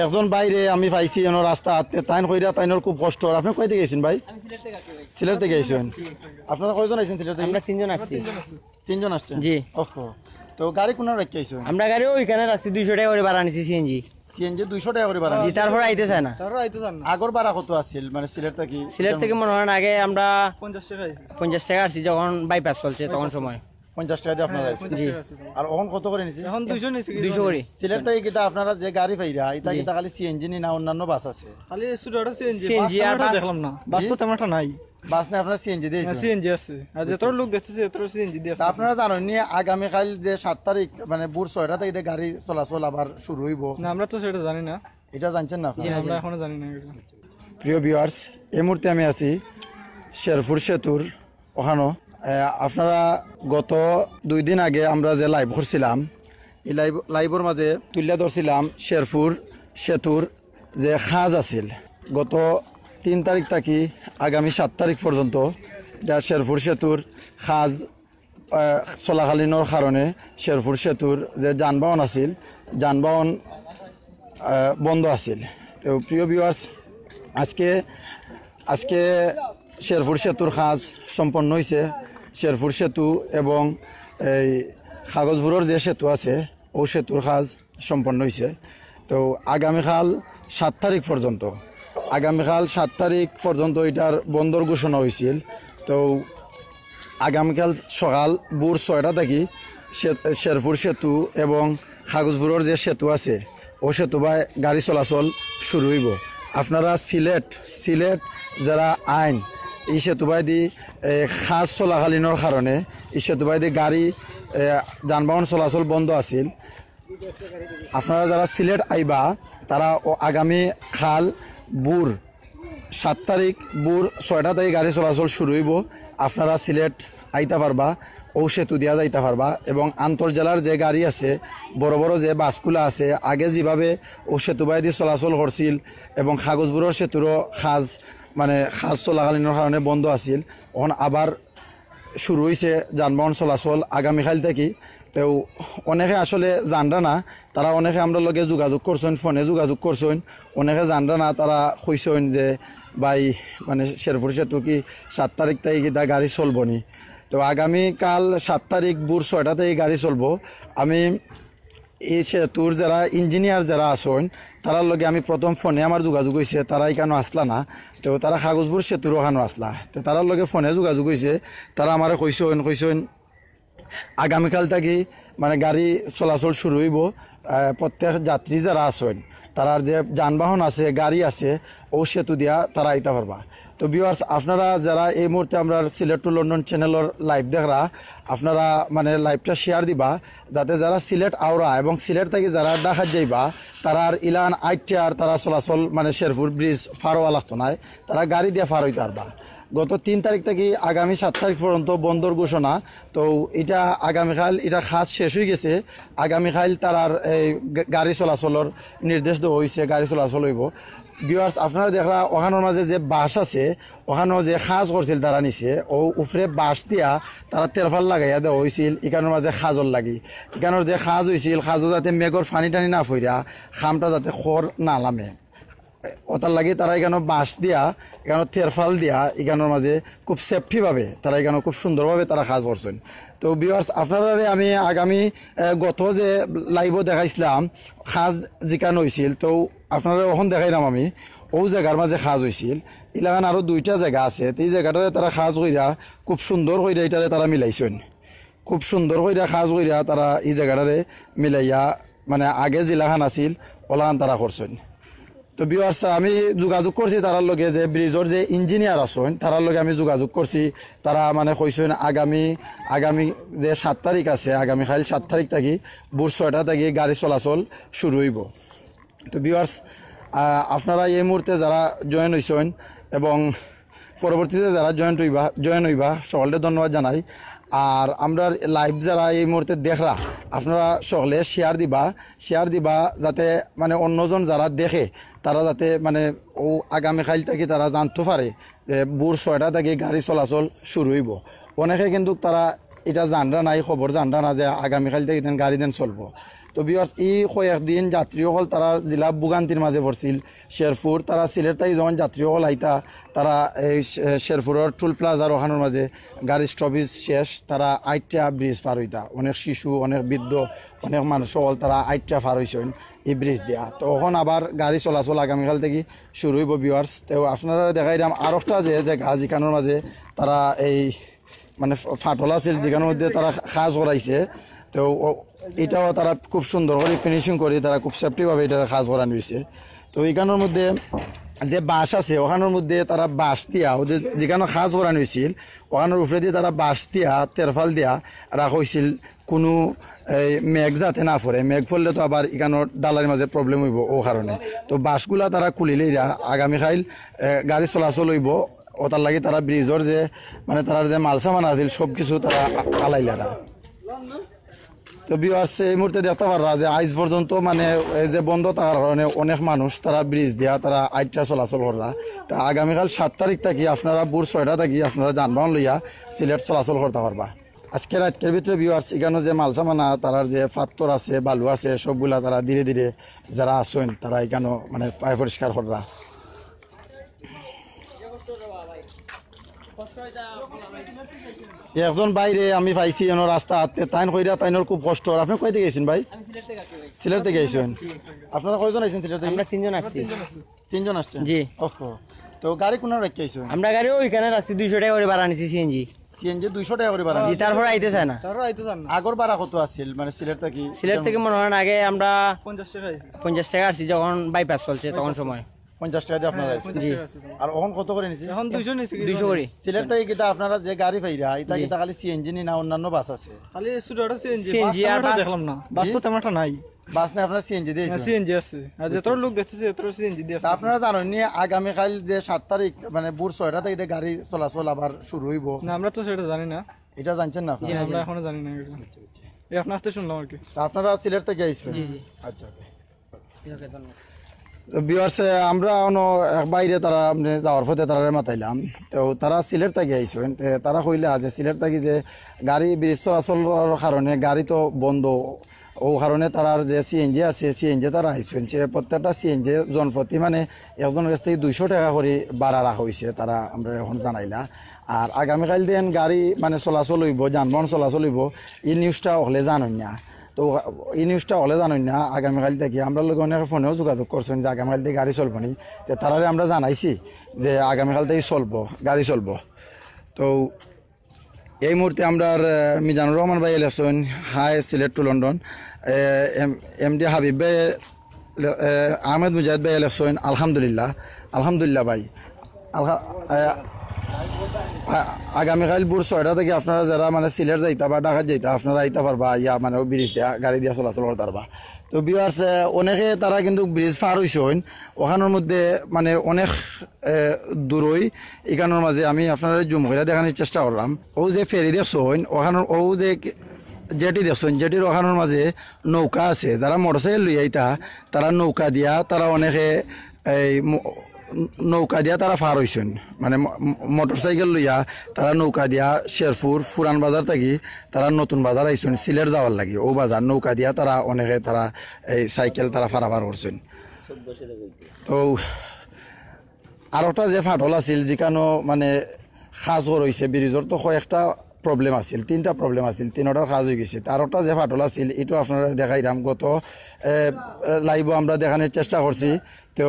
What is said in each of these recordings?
একজন বাইরে আমি পাইছি এনো রাস্তা হাতে তাইন কইরা তাইনোর খুব কষ্ট। আপনি কই থেকে গেছেন ভাই? সিলেট থেকে আইছেন। আপনারা কয়জন আইছেন সিলেট থেকে? আমরা তিনজন আসছি। তিনজন আসছেন? জি। ওহো, তো গাড়ি কোন রাখি আইছেন? আমরা গাড়ি ওইখানে রাখছি 200 টাকা করে ভাড়া নিছি সিএনজি। সিএনজি 200 টাকা করে ভাড়া? জি, তারপর আইতে চায় না। তারপর আইতে চান না? আগর ভাড়া কত আছিল মানে সিলেট থেকে? সিলেট থেকে মনে হয় আগে আমরা 50 টাকা আইছি। 50 টাকা আসছি যখন বাইপাস চলছে তখন সময়। 50 টাকা দিয়ে আপনারা আইছেন? জি। আর এখন কত করে নিছি? এখন 200 নিছি। 200 করে। সিলেট থেকে কিটা আপনারা যে গাড়ি পাইরা এটা কিটা খালি সিএনজি না অন্যান্য বাস আছে? খালি স্টুডেন্ট সিএনজি সিএনজি আর বাস দেখলাম না। বাস তো তেমন একটা নাই। বাস না আপনারা সিএনজি দিয়েছেন? সিএনজি আছে। আর যত লোক দেখতেছে তত সিএনজি দিয়ে আছে। আপনারা জানেন নি আগামী কাল যে 7 তারিখ মানে ভোর 6টা থেকে গাড়ি চলাচল আবার শুরু হইব? না আমরা তো সেটা জানি না। এটা জানছেন না আপনারা? আমরা এখনো জানি না। প্রিয় ভিউয়ার্স, এই মুহূর্তে আমি আছি শেরপুর সেতুর ওখানে। আপনারা গত 2 দিন আগে আমরা যে লাইভ করছিলাম এই লাইভের মাঝে তুলে ধরছিলাম শেরপুর সেতুর যে খাজ আছিল গত 3 তারিখ থেকে আগামী 7 তারিখ পর্যন্ত এটা শেরপুর সেতুর খাজ চলাকালীনের কারণে শেরপুর সেতুর যে যানবাহন আছিল যানবাহন বন্ধ আছিল। তো প্রিয় ভিউয়ার্স, আজকে শেরপুর সেতুর কাজ সম্পন্ন হয়েছে। শেরপুর সেতু এবং এই কাগজপুরের যে সেতু আছে ও সেতুর কাজ সম্পন্ন হয়েছে। তো আগামীকাল 7 তারিখ পর্যন্ত এটার বন্দর ঘোষণা হয়েছিল। তো আগামীকাল সকাল ভোর 6টা থেকে শেরপুর সেতু এবং কাগজপুরের যে সেতু আছে ও সেতু বা গাড়ি চলাচল শুরু হইব। আপনারা সিলেট যারা আইন এই সেতু বাইদি খাস চলাকালীনের কারণে এই সেতু বাইদি গাড়ি যানবাহন চলাচল বন্ধ আছিল। আপনারা যারা সিলেট আইবা তারা আগামী খাল ভোর 7 তারিখ ভোর 6টা থেকে গাড়ি চলাচল শুরু হইব। আপনারা সিলেট আইতে পারবা, ও সেতু দিয়া যাইতে পারবা। এবং আন্তর্জেলার যে গাড়ি আছে বড় বড় যে বাসগুলো আছে আগে যেভাবে ও সেতু বাইদি চলাচল করছিল এবং কাগজপুরের সেতুরও খাজ চলাকালীনের কারণে বন্ধ আছিল, এখন আবার শুরু হয়েছে যানবাহন চলাচল আগামীকাল থেকে। তো অনেকে আসলে জানরা না, তারা অনেকে আমরা লগে যোগাযোগ করছেন, ফোনে যোগাযোগ করছেন, অনেকে জানরা না, তারা কইছেন যে ভাই মানে শেরপুর সেতু কি 7 তারিখ থেকে কিটা গাড়ি চলবো নি? তো আগামীকাল 7 তারিখ ভোর 6টা থেকে গাড়ি চলবো। আমি এই সেতুর যারা ইঞ্জিনিয়ার যারা আছেন তারার লগে আমি প্রথম ফোনে আমার যোগাযোগ হয়েছে, তারা এখানে আসলা না। তো তারা কাগজপুর সেতুর ওখানে আসলা, তো তারার লগে ফোনে যোগাযোগ হয়েছে। তারা আমার কইছেন আগামীকাল থেকে মানে গাড়ি চলাচল শুরু হইব। প্রত্যেক যাত্রী যারা আছেন তারার যে যানবাহন আছে গাড়ি আছে ও সেতু দিয়া তারা আইতে পারবা। তো ভিউয়ার্স, আপনারা যারা এই মুহূর্তে আমরা সিলেট টু লন্ডন চ্যানেলের লাইভ দেখরা, আপনারা মানে লাইভটা শেয়ার দিবা যাতে যারা সিলেট আওরা এবং সিলেট থেকে যারা ঢাকা যাইবা তারার ইলান আইটিয়ার তারা চলাচল মানে শেরপুর ব্রিজ ফারোয়া লাগতো নাই, তারা গাড়ি দিয়ে ফার হইতে পারবা। গত 3 তারিখ থেকে আগামী 7 তারিখ পর্যন্ত বন্দর ঘোষণা। তো এটা আগামীকাল এটা খাস শেষ হয়ে গেছে। আগামীকাল তারার এই গাড়ি চলাচলের নির্দেশ দেওয়া হয়েছে, গাড়ি চলাচল হইব। ভিউয়ার্স, আপনারা দেখরা ওখানোর মাঝে যে বাস আছে ওখানেও যে খাজ করছিল তারা নিছে, ও উপরে বাস দিয়া তারা তেরফাল লাগাইয়া দেওয়া হয়েছিল এখানোর মাঝে খাজর লাগি। এখানোর যে খাজ হয়েছিল খাজও যাতে মেঘর পানি টানি না ফইরা খামটা যাতে খড় না নামে, ওটার লাগে তারা এখানে বাঁশ দিয়া এখানে তেরফাল দিয়া এখানোর মাঝে খুব সেফটিভাবে তারা এখানে খুব সুন্দরভাবে তারা কাজ করছেন। তো ভিউয়ার্স, আপনারা আমি আগামী গত যে লাইভও দেখাইছিলাম খাজ যেখানে হয়েছিল, তো আপনারা ওখান দেখাইলাম আমি ও জায়গার মাঝে খাজ হয়েছিল। এলাকান আরও 2টা জায়গা আছে, তো এই জায়গাটারে তারা খাজ কইরা খুব সুন্দর কইরা এটারে তারা মিলাইছেন, খুব সুন্দর কইরা খাজ কইরা তারা এই জায়গাটারে মিলাইয়া মানে আগে যেলাখান আছিল ওলাখান তারা করছেন। তো ভিউয়ার্স, আমি যোগাযোগ করছি তারার লগে যে ব্রিজের যে ইঞ্জিনিয়ার আছেন তারার লগে আমি যোগাযোগ করছি। তারা মানে কইছেন আগামী যে 7 তারিখ আছে আগামীকাল 7 তারিখ থেকে ভোর 6টা থেকে গাড়ি চলাচল শুরু হইব। তো ভিউয়ার্স, আপনারা এই মুহূর্তে যারা জয়েন হইছেন এবং পরবর্তীতে যারা জয়েন হইবা সকলকে ধন্যবাদ জানাই। আর আমরা লাইভ যারা এই মুহূর্তে দেখরা আপনারা সকলে শেয়ার দিবা যাতে মানে অন্যজন যারা দেখে তারা যাতে মানে ও আগামীকাল থেকে তারা জানতে পারে যে ভোর 6টা থেকে গাড়ি চলাচল শুরু হইব। অনেকে কিন্তু তারা এটা জানরা নাই, খবর জানরা না যে আগামীকাল থেকে গাড়ি দেন চলবো। তো বিয়ার্স এই কয়েকদিন যাত্রীসকল তারা জেলা ভোগান্তির মাঝে পড়ছিল শেরপুর তারা সিলেট থেকে যখন যাত্রীসকল আইতা তারা এই শেরপুরের টুল প্লাজার ওখানোর মাঝে গাড়ি স্টপেজ শেষ তারা আইটা ব্রিজ পার হইতা অনেক শিশু অনেক বৃদ্ধ অনেক মানুষ সকল তারা আইটা পার হয়েছেন এই ব্রিজ দেওয়া তো এখন আবার গাড়ি চলাচল আগামীকাল থেকে শুরু হইব বিয়ার্স তো আপনারা দেখাই দাম আর একটা যে গাছ ইকানোর মাঝে তারা এই মানে ফাটল আছিল যেখানের মধ্যে তারা সাজ করাইছে তো এটাও তারা খুব সুন্দর করে ফিনিশিং করে তারা খুব সেফটিভাবে এটা সাজ করানো হয়েছে তো এইখানের মধ্যে যে বাঁশ আছে ওখানের মধ্যে তারা বাঁশ দিয়া ওদের যেখানে সাজ করানো হয়েছিল ওখানের উপরে দিয়ে তারা বাঁশ দিয়া তেরফাল দিয়া রাখা হয়েছিল কোনো মেঘ যাতে না পড়ে মেঘ পড়লে তো আবার এখানোর ডালার মাঝে প্রবলেম হইব ও কারণে তো বাঁশগুলা তারা খুলিলেই আগামীকাল গাড়ি চলাচল হইব ও তার লাগে তারা ব্রিজর যে মানে তার যে মাল সামান আছিল সব কিছু তারা আলাইলারা তো ভিউয়ার্স এই মুহূর্তে দেখতে পাররা যে আজ পর্যন্ত মানে এই যে বন্ধ থাকার কারণে অনেক মানুষ তারা ব্রিজ দিয়া তারা আইটা চলাচল কররা তা আগামীকাল 7 তারিখ থাকি আপনারা ভোর 6টা থাকি আপনারা যানবাহন লইয়া সিলেট চলাচল করতে পারবা আজকে রাতের ভিতরে ভিউয়ার্স এখানে যে মাল সামানা তারার যে পাথর আছে বালু আছে সবগুলা তারা ধীরে ধীরে যারা আসেন তারা এখানে মানে পায় পরিষ্কার কররা একজন বাইরে আমি পাইছি এনো রাস্তা হাতে তাইন কইরা তাইনোর খুব কষ্ট আপনি কই থেকে গেছেন ভাই সিলেট থেকে আইছেন আপনারা কয়জন আইছেন সিলেট থেকে আমরা তিনজন আসছি তিনজন আসছেন জি ওহো তো গাড়ি কোন রাখি আইছেন আমরা গাড়ি ওইখানে রাখছি 200 টাকা করে ভাড়া নিছি সিএনজি সিএনজি 200 টাকা করে ভাড়া জি তারপর আইতে চায় না তারপর আইতে চান না আগর ভাড়া কত আছিল মানে সিলেট থেকে মনে হয় আগে আমরা 50 টাকা আইছে 50 টাকা আসছি যখন বাইপাস চলছে তখন সময় 50 টাকা দিয়ে আপনারা আইছেন 50 টাকা আছে আর এখন কত করে নিছি এখন 200 নিছে 200 করে সিলেট থেকে কিটা আপনারা যে গাড়ি পাইরা এটা কিটা খালি সিএনজি না অন্যান্য বাস আছে খালি সুডাটা সিএনজি সিএনজি আর বাস দেখলাম না বাস তো তেমন একটা নাই বাস না আপনারা সিএনজি দিয়েছেন সিএনজি আছে আর যত লোক দেখতেছে এত সিএনজি দিয়ে তা আপনারা জানেন নি আগামীকাল যে 7 তারিখ মানে ভোর 6টা থেকে গাড়ি চলাচল আবার শুরু হইব না আমরা তো সেটা জানি না এটা জানছেন না আপনারা আমরা এখনো জানি না এটা এই আপনার কাছে শুনলাম আর কি তা আপনারা সিলেট থেকে আইছেন জি জি আচ্ছা ওকে ধন্যবাদ বিয়ার্স আমরা বাইরে তারা যাওয়ার পথে তারা মাতাইলাম তো তারা সিলেট থেকে আইসেন তারা কইলে যে সিলেট থেকে যে গাড়ি ব্রিজ চলাচলের কারণে গাড়ি তো বন্ধ ও কারণে তারার যে সিএনজি আছে সিএনজি তারা আইসেন সে প্রত্যেকটা সিএনজি জনপ্রতি মানে একজনের কাছ থেকে 200 টাকা করে ভাড়া রাখা হয়েছে তারা আমরা এখন জানাইলা আর আগামীকাল দিন গাড়ি মানে চলাচল হইব যানবাহন চলাচল হইব এই নিউজটা হলে জানেন না তো এই নিউজটা হলে জানেন না আগামীকাল থেকে আমরা লোক অনেক ফোনেও যোগাযোগ করছেন যে আগামীকাল থেকে গাড়ি চলবো নি তো তারারে আমরা জানাইছি যে আগামীকাল থেকে চলবো গাড়ি চলবো তো এই মুহূর্তে আমরা মিজানুর রহমান ভাই এলেছেন hi Sylhet to London MD Habib ভাই আহমেদ মুজাহিদ ভাই এলেছেন আলহামদুলিল্লাহ ভাই আগামীকাল ভোর 6টা থেকে আপনারা যারা মানে সিলেট যাইতা বা ঢাকা যাইতা আপনারা আইতা পারবা ইয়া মানে ব্রিজ দিয়া গাড়ি দিয়া চলাচল করতে পারবা তো ভিউয়ার্স অনেকে তারা কিন্তু ব্রিজ পার হইছেন ওখানের মধ্যে মানে অনেক দূরই এখানোর মাঝে আমি আপনারা জুম করে দেখানোর চেষ্টা করলাম ও যে ফেরি দেখছেন ওখানোর ও যে জেটি দেখছেন জেটির ওখানোর মাঝে নৌকা আছে যারা মোটরসাইকেল লই আইতা তারা নৌকা দিয়া তারা অনেকে এই নৌকা দিয়া তারা পার হইছেন মানে মোটরসাইকেল লইয়া তারা নৌকা দিয়া শেরপুর পুরান বাজার থাকি তারা নতুন বাজার আইছেন সিলেট যাওয়ার লাগে ও বাজার নৌকা দিয়া তারা অনেকে তারা এই সাইকেল তারা পারাপার করছেন তো আর একটা যে ফাটল আছিল যেখানে মানে সাজ রয়েছে ব্রিজর তো কয়েকটা প্রবলেম আছিল 3টা প্রবলেম আছিল 3টার কাজ হয়ে গেছে আর একটা যে ফাটল আছিল এটাও আপনারা দেখাইলাম গত লাইভ আমরা দেখানোর চেষ্টা করছি তো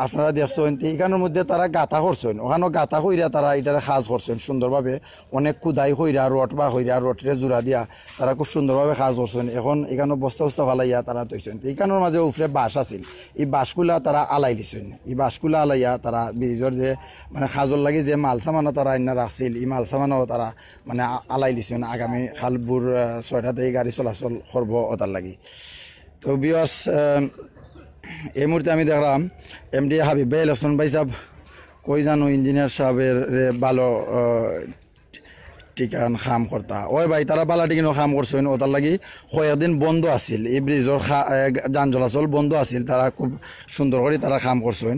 আপনারা দেখছেন এইখানের মধ্যে তারা গাঁথা করছেন ওখানে গাঁথা কইরা তারা এটার কাজ করছেন সুন্দরভাবে অনেক কুদাই কইরা রড বা কইরা রডরে জোড়া দিয়া তারা খুব সুন্দরভাবে কাজ করছেন এখন এখানে বস্তা ফালাইয়া তারা তৈছেন তো এইখানের মাঝে উপরে বাঁশ আছিল এই বাঁশগুলা তারা আলাই দিছেন এই বাঁশগুলা আলাইয়া তারা ব্রিজর যে মানে কাজর লাগে যে মাল সামানো তারা আইনা রাখছিল এই মাল সামানো তারা মানে আলাই দিছেন আগামী খালপুর 6টাতে গাড়ি চলাচল করবো ওটার লাগি তো ভিউয়ার্স এই মুহূর্তে আমি দেখলাম এমডি হাবিব ভাই লক্ষ্মণ ভাই সাহেব কই জানো ইঞ্জিনিয়ার সাহেবের ভালো টিকান কাম করতা ওই ভাই তারা বালা টিকিনো কাম করছেন ওটার লাগি কয়েকদিন বন্ধ আছিল এই ব্রিজর যান চলাচল বন্ধ আছিল তারা খুব সুন্দর করে তারা কাম করছেন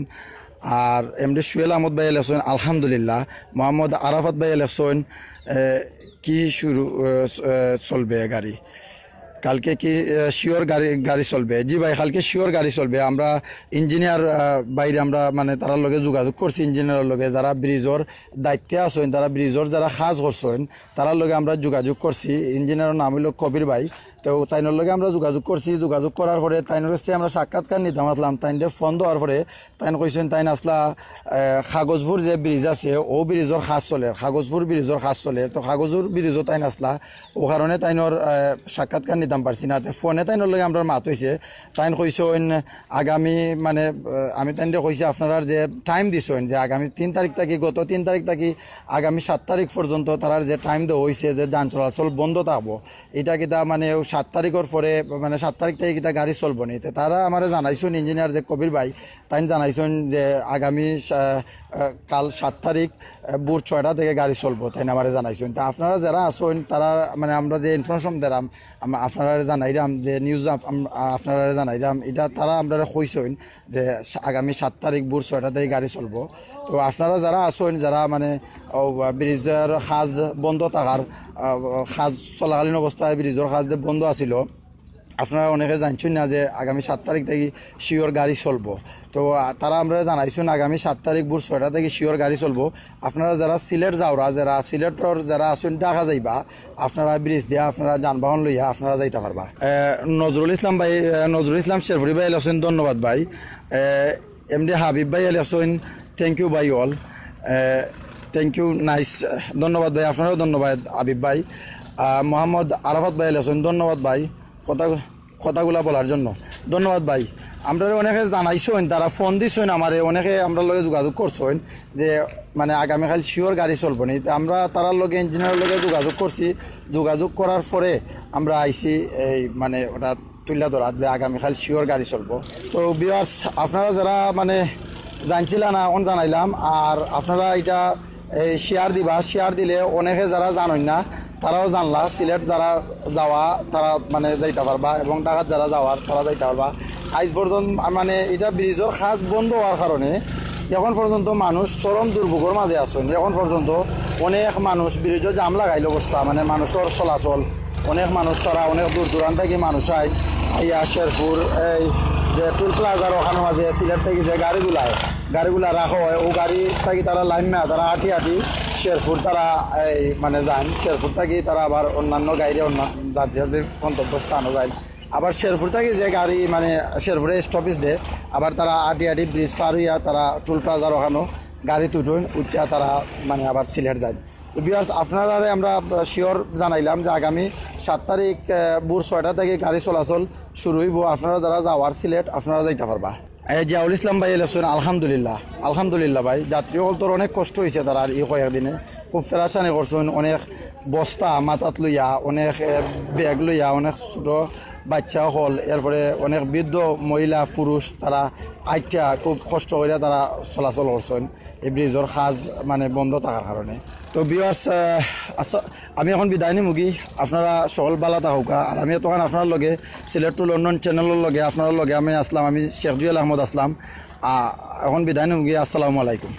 আর এমডি সুয়েল আহমদ ভাই এলেছেন আলহামদুলিল্লাহ মোহাম্মদ আরাফাত ভাই এলেছেন কি শুরু চলবে গাড়ি কালকে কি শিওর গাড়ি চলবে? জি ভাই, কালকে শিওর গাড়ি চলবে। আমরা ইঞ্জিনিয়ার বাইরে আমরা মানে তার লগে যোগাযোগ করছি, ইঞ্জিনিয়ারের লগে যারা ব্রিজর দায়িত্বে আছেন, তারা ব্রিজর যারা কাজ করছেন তারার লগে আমরা যোগাযোগ করছি। ইঞ্জিনিয়ারের নাম হইল কবির ভাই। তো তাইনের লগে আমরা যোগাযোগ করছি, যোগাযোগ করার পরে তাইনের কাছে আমরা সাক্ষাৎকার নিতাম আসলাম। তাইনের ফোন দেওয়ার পরে তাইন কইছেন তাইন আসলা কাগজপুর যে ব্রিজ আছে ও ব্রিজর কাজ চলে, কাগজপুর ব্রিজর কাজ চলে। তো কাগজপুর ব্রিজও তাইন আসলা, ও কারণে তাইনর সাক্ষাৎকার নিতাম পারছি না। ফোনে তাইনের লগে আমরা মাত হয়েছে। তাইন কইছেন আগামী মানে আমি তাইনরে কইছি আপনারা যে টাইম দিছেন যে আগামী 3 তারিখ থাকি, গত 3 তারিখ থাকি আগামী 7 তারিখ পর্যন্ত তারার যে টাইম দেওয়া হয়েছে যে যান চলাচল বন্ধ থাকবো, এটা কিতা মানে 7 তারিখের পরে মানে 7 তারিখ থেকে কিতা গাড়ি চলবো নি। তারা আমার জানাইছেন ইঞ্জিনিয়ার যে কবির ভাই তাই জানাইছেন যে আগামী কাল 7 তারিখ ভোর 6টা থেকে গাড়ি চলবো, তাই আমার জানাইছেন। তা আপনারা যারা আসেন তারা মানে আমরা যে ইনফরমেশন দিলাম আপনারা জানাইলাম যে নিউজ আপনারা জানাইলাম, এটা তারা আমরা কইছেন যে আগামী 7 তারিখ ভোর 6টা থেকে গাড়ি চলবো। তো আপনারা যারা আসেন যারা মানে ব্রিজের কাজ বন্ধ থাকার কাজ চলাকালীন অবস্থায় ব্রিজের কাজ বন্ধ আছিল, আপনারা অনেকে জানছেন না যে আগামী 7 তারিখ থেকে শিওর গাড়ি চলবো। তো তারা আমরা জানাইছেন আগামী 7 তারিখ ভোর 6টা থেকে শিওর গাড়ি চলবো। আপনারা যারা সিলেট যাওরা, যারা সিলেটর যারা আসেন ঢাকা যাইবা, আপনারা ব্রিজ দিয়া আপনারা যানবাহন লইয়া আপনারা যাইতে পারবা। নজরুল ইসলাম ভাই, নজরুল ইসলাম শেরপুরি ভাই আছেন, ধন্যবাদ ভাই। এমডি হাবিব ভাই আছেন, থ্যাংক ইউ ভাই অল, থ্যাংক ইউ, নাইস, ধন্যবাদ ভাই, আপনারাও ধন্যবাদ হাবিব ভাই। মোহাম্মদ আরাফাত ভাই আছেন, ধন্যবাদ ভাই কথাগুলা বলার জন্য, ধন্যবাদ ভাই। আমরা অনেকে জানাইছেন, তারা ফোন দিছেন আমারে, অনেকে আমরা লগে যোগাযোগ করছেন যে মানে আগামীকাল শিওর গাড়ি চলবো নি। আমরা তারার লগে ইঞ্জিনিয়ারের লগে যোগাযোগ করছি, যোগাযোগ করার পরে আমরা আইছি এই মানে ওটা তুলে ধরা যে আগামীকাল শিওর গাড়ি চলবো। তো ভিউয়ার্স আপনারা যারা মানে জানছিলেন না অন জানাইলাম, আর আপনারা এটা শেয়ার দিবা, শেয়ার দিলে অনেকে যারা জানেন না তারাও জানলা, সিলেট যারা যাওয়া তারা মানে যাইতে পারবা, এবং ঢাকাত যারা যাওয়ার তারা যাইতে পারবা। আজ পর্যন্ত মানে এটা ব্রিজের কাজ বন্ধ হওয়ার কারণে এখন পর্যন্ত মানুষ চরম দুর্ভোগের মাঝে আছেন। এখন পর্যন্ত অনেক মানুষ ব্রিজে জাম লাগাইল অবস্থা, মানে মানুষের চলাচল, অনেক মানুষ তারা অনেক দূর দূরান্ত থেকে মানুষ আইয়া শেরপুর এই যে টুল প্লাজার ওখানে মাঝে সিলেট থেকে যে গাড়িগুলা রাখা হয়, ও গাড়ি থাকি তারা লাইন না, তারা হাঁটি শেরপুর তারা এই মানে যান। শেরপুর থাকি তারা আবার অন্যান্য গাড়ি অন্য যাদের গন্তব্যস্থানও যায়। আবার শেরপুর থেকে যে গাড়ি মানে শেরপুরে স্টপেজ দেয়, আবার তারা হাঁটি ব্রিজ পার হইয়া তারা টুল প্লাজার ওখানো গাড়ি তুটুন উঠা তারা মানে আবার সিলেট যায়। ভিউয়ার্স আপনারা আমরা শিওর জানাইলাম যে আগামী 7 তারিখ ভোর 6টা থেকে গাড়ি চলাচল শুরু হইব। আপনারা যারা যাওয়ার সিলেট আপনারা যাইতে পারবা। জিয়াউল ইসলাম ভাই এলেছেন, আলহামদুলিল্লাহ ভাই। যাত্রীসকল তোর অনেক কষ্ট হয়েছে, তারা এই কয়েকদিনে খুব ফেরাসানি করছেন, অনেক বস্তা মাথাত লইয়া, অনেক ব্যাগ লইয়া, অনেক ছোটো বাচ্চা হল, এরপরে অনেক বৃদ্ধ মহিলা পুরুষ তারা আইটা খুব কষ্ট করে তারা চলাচল করছেন এই ব্রিজের কাজ মানে বন্ধ থাকার কারণে। তো ভিউয়ার্স আমি এখন বিদায় নিমুগি, আপনারা সকল বালা থাকুকা। আর আমি তখন আপনার লগে সিলেট টু লন্ডন চ্যানেলের লগে আপনার লগে আমি আসলাম, আমি শেখ জুয়েল আহমদ আসলাম। এখন বিদায় নিমুগি, আসসালামু আলাইকুম।